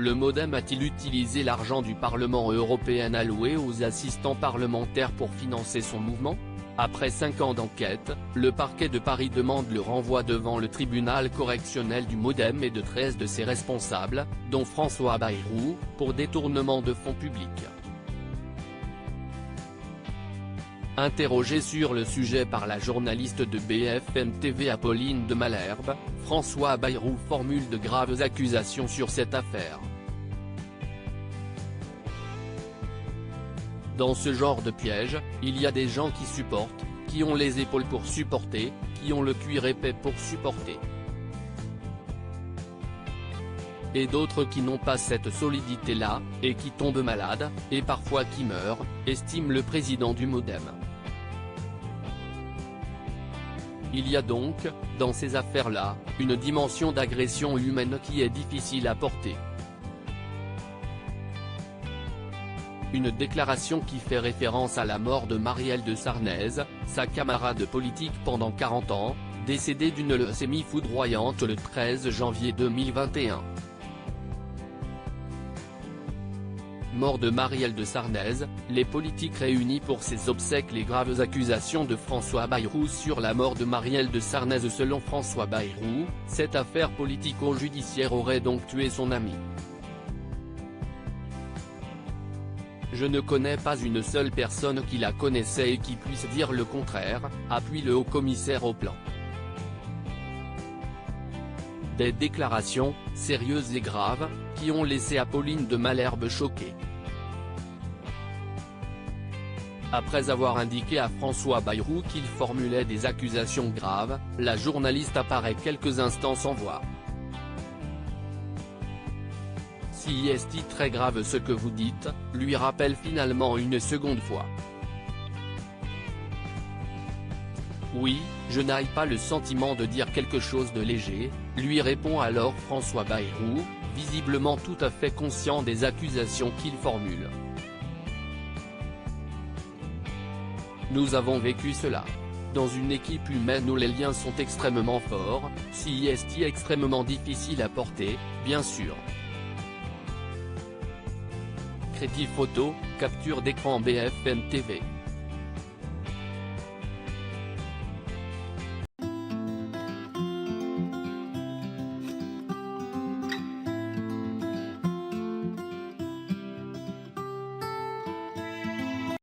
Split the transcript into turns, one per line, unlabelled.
Le MoDem a-t-il utilisé l'argent du Parlement européen alloué aux assistants parlementaires pour financer son mouvement? Après 5 ans d'enquête, le parquet de Paris demande le renvoi devant le tribunal correctionnel du MoDem et de 13 de ses responsables, dont François Bayrou, pour détournement de fonds publics. Interrogé sur le sujet par la journaliste de BFM TV Apolline de Malherbe, François Bayrou formule de graves accusations sur cette affaire. Dans ce genre de piège, il y a des gens qui supportent, qui ont les épaules pour supporter, qui ont le cuir épais pour supporter. Et d'autres qui n'ont pas cette solidité-là, et qui tombent malades, et parfois qui meurent, estime le président du MoDem. Il y a donc, dans ces affaires-là, une dimension d'agression humaine qui est difficile à porter. Une déclaration qui fait référence à la mort de Marielle de Sarnez, sa camarade politique pendant 40 ans, décédée d'une leucémie foudroyante le 13 janvier 2021. Mort de Marielle de Sarnez, les politiques réunis pour ses obsèques. Les graves accusations de François Bayrou sur la mort de Marielle de Sarnez. Selon François Bayrou, cette affaire politico-judiciaire aurait donc tué son ami. Je ne connais pas une seule personne qui la connaissait et qui puisse dire le contraire, appuie le haut-commissaire au plan. Des déclarations, sérieuses et graves, qui ont laissé Apolline de Malherbe choquée. Après avoir indiqué à François Bayrou qu'il formulait des accusations graves, la journaliste apparaît quelques instants sans voix. Si est très grave ce que vous dites, lui rappelle finalement une seconde fois. Oui, je n'ai pas le sentiment de dire quelque chose de léger, lui répond alors François Bayrou, visiblement tout à fait conscient des accusations qu'il formule. Nous avons vécu cela. Dans une équipe humaine où les liens sont extrêmement forts, si est extrêmement difficile à porter, bien sûr. Crédit photo, capture d'écran BFM TV.